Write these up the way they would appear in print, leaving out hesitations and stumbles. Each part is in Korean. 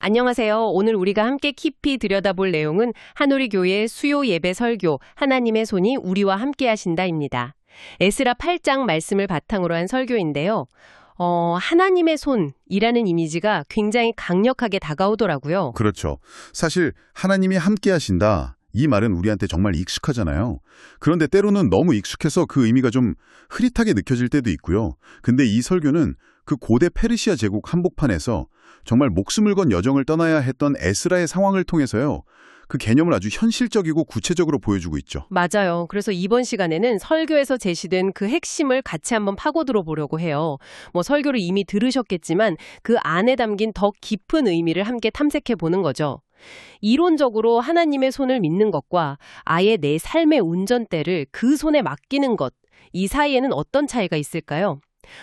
안녕하세요. 오늘 우리가 함께 깊이 들여다볼 내용은 한우리 교회의 수요 예배 설교 하나님의 손이 우리와 함께 하신다입니다. 에스라 8장 말씀을 바탕으로 한 설교인데요. 하나님의 손이라는 이미지가 굉장히 강력하게 다가오더라고요. 그렇죠. 사실 하나님이 함께 하신다. 이 말은 우리한테 정말 익숙하잖아요. 그런데 때로는 너무 익숙해서 그 의미가 좀 흐릿하게 느껴질 때도 있고요. 근데 이 설교는 그 고대 페르시아 제국 한복판에서 정말 목숨을 건 여정을 떠나야 했던 에스라의 상황을 통해서요. 그 개념을 아주 현실적이고 구체적으로 보여주고 있죠. 맞아요. 그래서 이번 시간에는 설교에서 제시된 그 핵심을 같이 한번 파고들어 보려고 해요. 설교를 이미 들으셨겠지만 그 안에 담긴 더 깊은 의미를 함께 탐색해 보는 거죠. 이론적으로 하나님의 손을 믿는 것과 아예 내 삶의 운전대를 그 손에 맡기는 것, 이 사이에는 어떤 차이가 있을까요?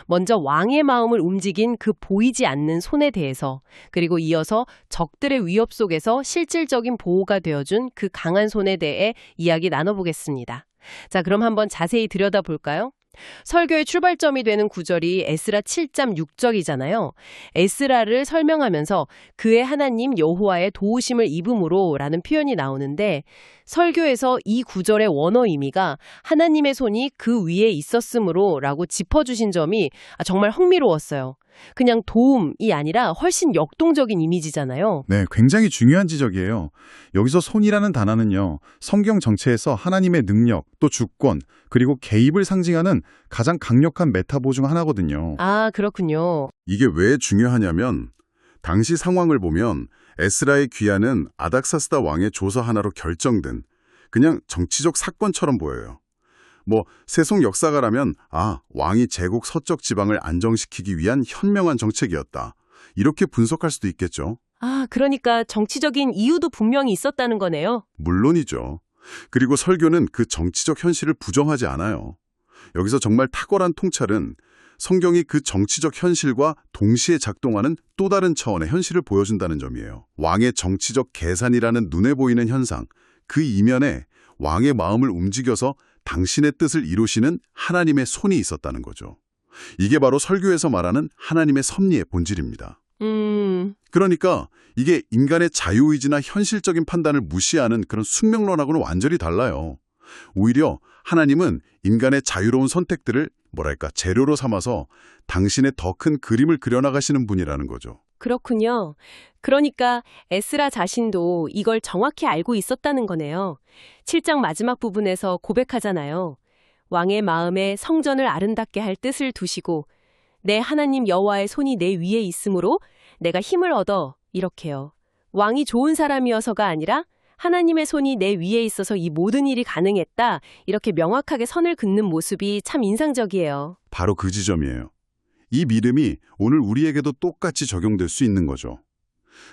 먼저 왕의 마음을 움직인 그 보이지 않는 손에 대해서, 그리고 이어서 적들의 위협 속에서 실질적인 보호가 되어준 그 강한 손에 대해 이야기 나눠보겠습니다. 자, 그럼 한번 자세히 들여다볼까요? 설교의 출발점이 되는 구절이 에스라 7장 6절이잖아요. 에스라를 설명하면서 그의 하나님 여호와의 도우심을 입음으로 라는 표현이 나오는데 설교에서 이 구절의 원어 의미가 하나님의 손이 그 위에 있었으므로 라고 짚어주신 점이 정말 흥미로웠어요. 그냥 도움이 아니라 훨씬 역동적인 이미지잖아요. 네, 굉장히 중요한 지적이에요. 여기서 손이라는 단어는요. 성경 전체에서 하나님의 능력, 또 주권, 그리고 개입을 상징하는 가장 강력한 메타보 중 하나거든요. 아, 그렇군요. 이게 왜 중요하냐면 당시 상황을 보면 에스라의 귀환은 아닥사스다 왕의 조서 하나로 결정된 그냥 정치적 사건처럼 보여요. 세속 역사가라면 왕이 제국 서쪽 지방을 안정시키기 위한 현명한 정책이었다. 이렇게 분석할 수도 있겠죠. 그러니까 정치적인 이유도 분명히 있었다는 거네요. 물론이죠. 그리고 설교는 그 정치적 현실을 부정하지 않아요. 여기서 정말 탁월한 통찰은 성경이 그 정치적 현실과 동시에 작동하는 또 다른 차원의 현실을 보여준다는 점이에요. 왕의 정치적 계산이라는 눈에 보이는 현상, 그 이면에 왕의 마음을 움직여서 당신의 뜻을 이루시는 하나님의 손이 있었다는 거죠. 이게 바로 설교에서 말하는 하나님의 섭리의 본질입니다. 그러니까 이게 인간의 자유의지나 현실적인 판단을 무시하는 그런 숙명론하고는 완전히 달라요. 오히려 하나님은 인간의 자유로운 선택들을 재료로 삼아서 당신의 더 큰 그림을 그려나가시는 분이라는 거죠. 그렇군요. 그러니까 에스라 자신도 이걸 정확히 알고 있었다는 거네요. 7장 마지막 부분에서 고백하잖아요. 왕의 마음에 성전을 아름답게 할 뜻을 두시고 내 하나님 여호와의 손이 내 위에 있으므로 내가 힘을 얻어 이렇게요. 왕이 좋은 사람이어서가 아니라 하나님의 손이 내 위에 있어서 이 모든 일이 가능했다. 이렇게 명확하게 선을 긋는 모습이 참 인상적이에요. 바로 그 지점이에요. 이 믿음이 오늘 우리에게도 똑같이 적용될 수 있는 거죠.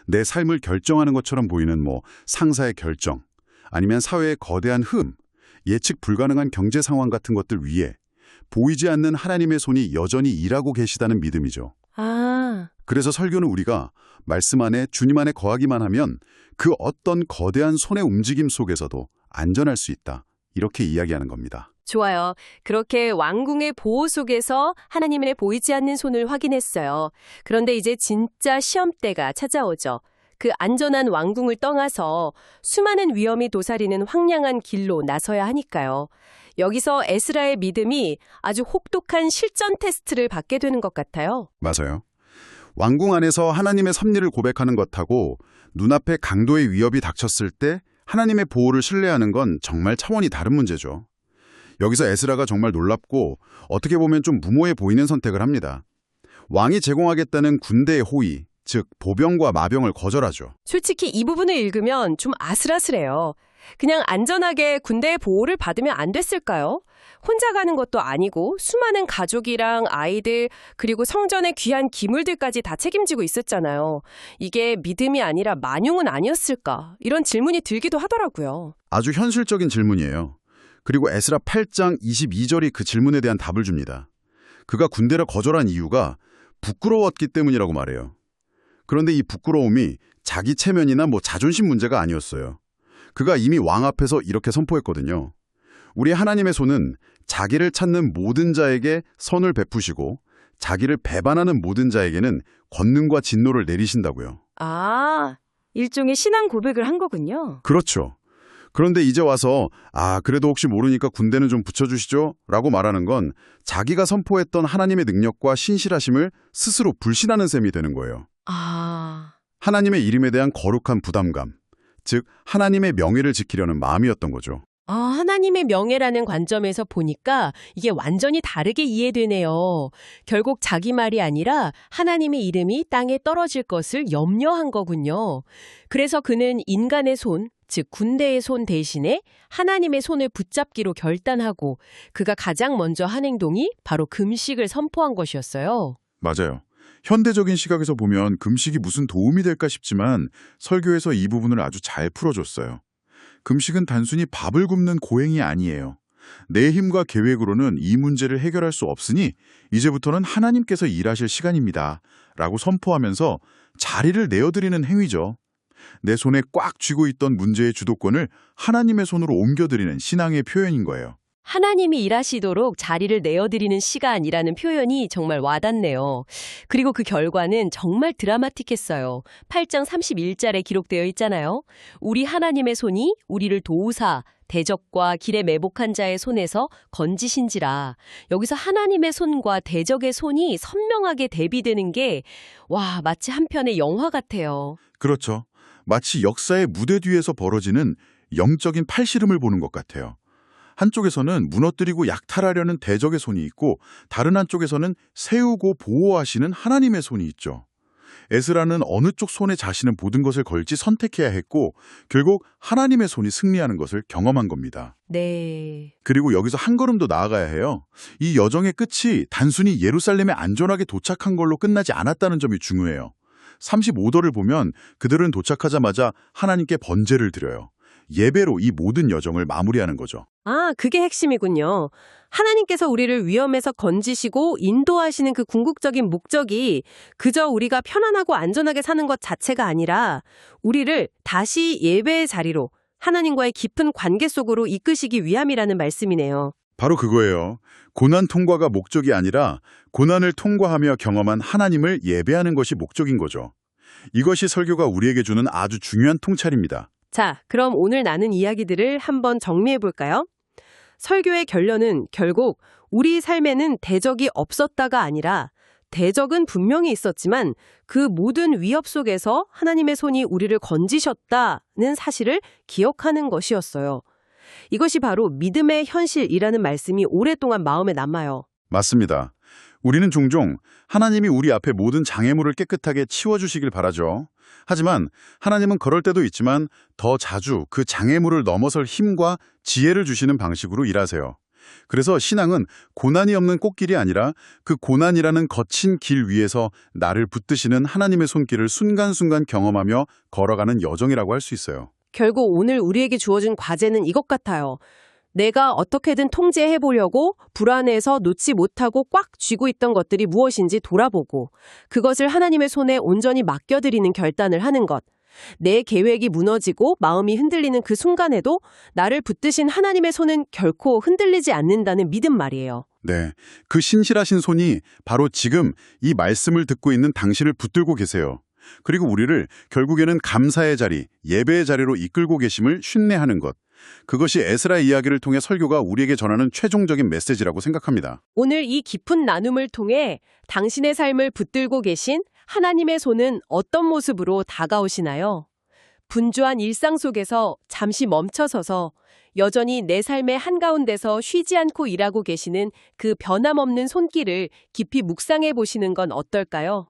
내 삶을 결정하는 것처럼 보이는 상사의 결정, 아니면 사회의 거대한 흠, 예측 불가능한 경제 상황 같은 것들 위에 보이지 않는 하나님의 손이 여전히 일하고 계시다는 믿음이죠. 그래서 설교는 우리가 말씀 안에 주님 안에 거하기만 하면 그 어떤 거대한 손의 움직임 속에서도 안전할 수 있다. 이렇게 이야기하는 겁니다. 좋아요. 그렇게 왕궁의 보호 속에서 하나님의 보이지 않는 손을 확인했어요. 그런데 이제 진짜 시험대가 찾아오죠. 그 안전한 왕궁을 떠나서 수많은 위험이 도사리는 황량한 길로 나서야 하니까요. 여기서 에스라의 믿음이 아주 혹독한 실전 테스트를 받게 되는 것 같아요. 맞아요. 왕궁 안에서 하나님의 섭리를 고백하는 것하고 눈앞에 강도의 위협이 닥쳤을 때 하나님의 보호를 신뢰하는 건 정말 차원이 다른 문제죠. 여기서 에스라가 정말 놀랍고 어떻게 보면 좀 무모해 보이는 선택을 합니다. 왕이 제공하겠다는 군대의 호의, 즉 보병과 마병을 거절하죠. 솔직히 이 부분을 읽으면 좀 아슬아슬해요. 그냥 안전하게 군대의 보호를 받으면 안 됐을까요? 혼자 가는 것도 아니고 수많은 가족이랑 아이들 그리고 성전의 귀한 기물들까지 다 책임지고 있었잖아요. 이게 믿음이 아니라 만용은 아니었을까? 이런 질문이 들기도 하더라고요. 아주 현실적인 질문이에요. 그리고 에스라 8장 22절이 그 질문에 대한 답을 줍니다. 그가 군대를 거절한 이유가 부끄러웠기 때문이라고 말해요. 그런데 이 부끄러움이 자기 체면이나 자존심 문제가 아니었어요. 그가 이미 왕 앞에서 이렇게 선포했거든요. 우리 하나님의 손은 자기를 찾는 모든 자에게 선을 베푸시고 자기를 배반하는 모든 자에게는 권능과 진노를 내리신다고요. 아, 일종의 신앙 고백을 한 거군요. 그렇죠. 그런데 이제 와서 그래도 혹시 모르니까 군대는 좀 붙여주시죠? 라고 말하는 건 자기가 선포했던 하나님의 능력과 신실하심을 스스로 불신하는 셈이 되는 거예요. 아, 하나님의 이름에 대한 거룩한 부담감, 즉 하나님의 명예를 지키려는 마음이었던 거죠. 하나님의 명예라는 관점에서 보니까 이게 완전히 다르게 이해되네요. 결국 자기 말이 아니라 하나님의 이름이 땅에 떨어질 것을 염려한 거군요. 그래서 그는 인간의 손, 즉 군대의 손 대신에 하나님의 손을 붙잡기로 결단하고 그가 가장 먼저 한 행동이 바로 금식을 선포한 것이었어요. 맞아요. 현대적인 시각에서 보면 금식이 무슨 도움이 될까 싶지만 설교에서 이 부분을 아주 잘 풀어줬어요. 금식은 단순히 밥을 굶는 고행이 아니에요. 내 힘과 계획으로는 이 문제를 해결할 수 없으니 이제부터는 하나님께서 일하실 시간입니다. 라고 선포하면서 자리를 내어드리는 행위죠. 내 손에 꽉 쥐고 있던 문제의 주도권을 하나님의 손으로 옮겨드리는 신앙의 표현인 거예요. 하나님이 일하시도록 자리를 내어드리는 시간이라는 표현이 정말 와닿네요. 그리고 그 결과는 정말 드라마틱했어요. 8장 31절에 기록되어 있잖아요. 우리 하나님의 손이 우리를 도우사 대적과 길에 매복한 자의 손에서 건지신지라. 여기서 하나님의 손과 대적의 손이 선명하게 대비되는 게 마치 한 편의 영화 같아요. 그렇죠. 마치 역사의 무대 뒤에서 벌어지는 영적인 팔씨름을 보는 것 같아요. 한쪽에서는 무너뜨리고 약탈하려는 대적의 손이 있고 다른 한쪽에서는 세우고 보호하시는 하나님의 손이 있죠. 에스라는 어느 쪽 손에 자신은 모든 것을 걸지 선택해야 했고 결국 하나님의 손이 승리하는 것을 경험한 겁니다. 네. 그리고 여기서 한 걸음 더 나아가야 해요. 이 여정의 끝이 단순히 예루살렘에 안전하게 도착한 걸로 끝나지 않았다는 점이 중요해요. 35절을 보면 그들은 도착하자마자 하나님께 번제를 드려요. 예배로 이 모든 여정을 마무리하는 거죠. 그게 핵심이군요. 하나님께서 우리를 위험에서 건지시고 인도하시는 그 궁극적인 목적이 그저 우리가 편안하고 안전하게 사는 것 자체가 아니라 우리를 다시 예배의 자리로 하나님과의 깊은 관계 속으로 이끄시기 위함이라는 말씀이네요. 바로 그거예요. 고난 통과가 목적이 아니라 고난을 통과하며 경험한 하나님을 예배하는 것이 목적인 거죠. 이것이 설교가 우리에게 주는 아주 중요한 통찰입니다. 자, 그럼 오늘 나눈 이야기들을 한번 정리해 볼까요? 설교의 결론은 결국 우리 삶에는 대적이 없었다가 아니라 대적은 분명히 있었지만 그 모든 위협 속에서 하나님의 손이 우리를 건지셨다는 사실을 기억하는 것이었어요. 이것이 바로 믿음의 현실이라는 말씀이 오랫동안 마음에 남아요. 맞습니다. 우리는 종종 하나님이 우리 앞에 모든 장애물을 깨끗하게 치워주시길 바라죠. 하지만 하나님은 그럴 때도 있지만 더 자주 그 장애물을 넘어설 힘과 지혜를 주시는 방식으로 일하세요. 그래서 신앙은 고난이 없는 꽃길이 아니라 그 고난이라는 거친 길 위에서 나를 붙드시는 하나님의 손길을 순간순간 경험하며 걸어가는 여정이라고 할 수 있어요. 결국 오늘 우리에게 주어진 과제는 이것 같아요. 내가 어떻게든 통제해보려고 불안해서 놓지 못하고 꽉 쥐고 있던 것들이 무엇인지 돌아보고 그것을 하나님의 손에 온전히 맡겨드리는 결단을 하는 것. 내 계획이 무너지고 마음이 흔들리는 그 순간에도 나를 붙드신 하나님의 손은 결코 흔들리지 않는다는 믿음 말이에요. 네, 그 신실하신 손이 바로 지금 이 말씀을 듣고 있는 당신을 붙들고 계세요. 그리고 우리를 결국에는 감사의 자리, 예배의 자리로 이끌고 계심을 쉰내하는 것. 그것이 에스라 이야기를 통해 설교가 우리에게 전하는 최종적인 메시지라고 생각합니다. 오늘 이 깊은 나눔을 통해 당신의 삶을 붙들고 계신 하나님의 손은 어떤 모습으로 다가오시나요? 분주한 일상 속에서 잠시 멈춰서서 여전히 내 삶의 한가운데서 쉬지 않고 일하고 계시는 그 변함없는 손길을 깊이 묵상해 보시는 건 어떨까요?